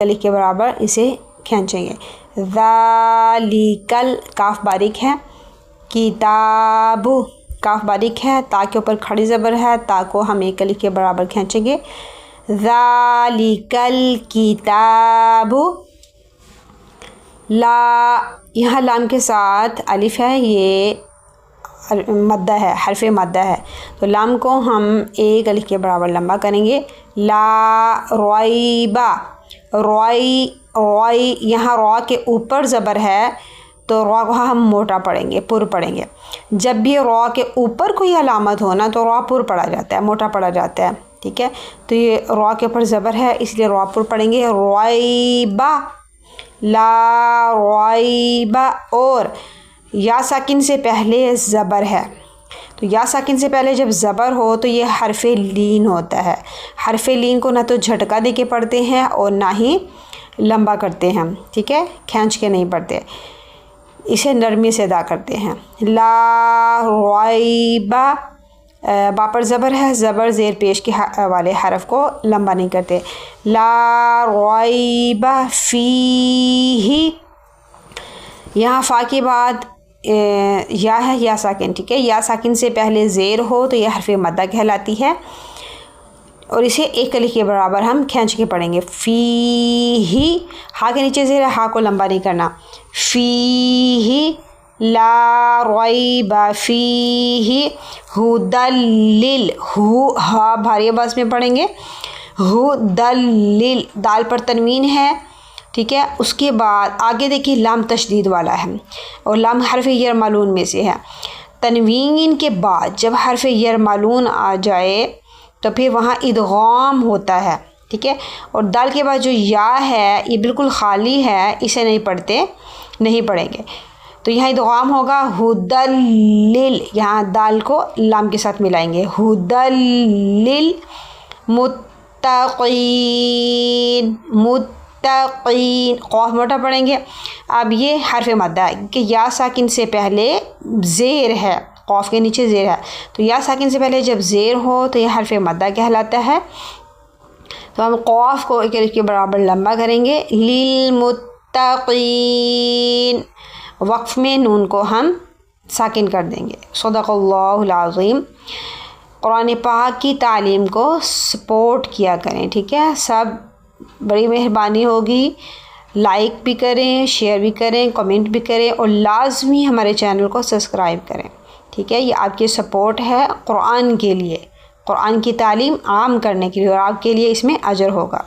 الف کے برابر اسے کھینچیں گے. ذالکل کاف باریک ہے. کتاب کاف باریک ہے. تا کے اوپر کھڑی زبر ہے. تا کو ہم ایک الف کے برابر کھینچیں گے. ذالکل کتاب. لا یہاں لام کے ساتھ الف ہے, یہ مدہ ہے, حرف مدہ ہے, تو لام کو ہم ایک الف کے برابر لمبا کریں گے. لا ریبہ. روئی یہاں را کے اوپر زبر ہے تو را کو ہم موٹا پڑھیں گے, پر پڑھیں گے. جب بھی را کے اوپر کوئی علامت ہونا تو را پر پڑھا جاتا ہے, موٹا پڑھا جاتا ہے. ٹھیک ہے, تو یہ را کے اوپر زبر ہے اس لیے را پر پڑھیں گے. ریبہ. لا ریبہ. اور یا ساکن سے پہلے زبر ہے, تو یا ساکن سے پہلے جب زبر ہو تو یہ حرف لین ہوتا ہے. حرف لین کو نہ تو جھٹکا دے کے پڑھتے ہیں اور نہ ہی لمبا کرتے ہیں. ٹھیک ہے, کھینچ کے نہیں پڑھتے, اسے نرمی سے ادا کرتے ہیں. لا ریبہ. با پر زبر ہے, زبر زیر پیش کے والے حرف کو لمبا نہیں کرتے. لا ریبہ فیہ. یہاں فا کے بعد یا ہے, یا ساکن. ٹھیک ہے, یا ساکن سے پہلے زیر ہو تو یہ حرف مدہ کہلاتی ہے اور اسے ایک الف کے برابر ہم کھینچ کے پڑھیں گے. فیہ. ہا کے نیچے زیر ہے, ہا کو لمبا نہیں کرنا. فیہ لا ریب فیہ ہدی. ہو ہا بھاری آواز میں پڑھیں گے. ہدی. دال پر تنوین ہے. ٹھیک ہے, اس کے بعد آگے دیکھیے لام تشدید والا ہے اور لام حرف یرملون میں سے ہے. تنوین کے بعد جب حرف یرملون آ جائے تو پھر وہاں ادغام ہوتا ہے. ٹھیک ہے, اور دال کے بعد جو یا ہے یہ بالکل خالی ہے, اسے نہیں پڑھتے, نہیں پڑھیں گے. تو یہاں ادغام ہوگا ہدی. یہاں دال کو لام کے ساتھ ملائیں گے. ہدی متقین. متقین. قاف موٹا پڑھیں گے. اب یہ حرف مدہ ہے کہ یا ساکن سے پہلے زیر ہے, قاف کے نیچے زیر ہے, تو یا ساکن سے پہلے جب زیر ہو تو یہ حرف مدہ کہلاتا ہے. تو ہم قاف کو ایک الف کے برابر لمبا کریں گے. للمتقین. وقف میں نون کو ہم ساکن کر دیں گے. صدق اللہ العظیم. قرآن پاک کی تعلیم کو سپورٹ کیا کریں. ٹھیک ہے, سب بڑی مہربانی ہوگی. لائک بھی کریں, شیئر بھی کریں, کمنٹ بھی کریں اور لازمی ہمارے چینل کو سبسکرائب کریں. ٹھیک ہے, یہ آپ کی سپورٹ ہے قرآن کے لیے, قرآن کی تعلیم عام کرنے کے لیے, اور آپ کے لیے اس میں اجر ہوگا.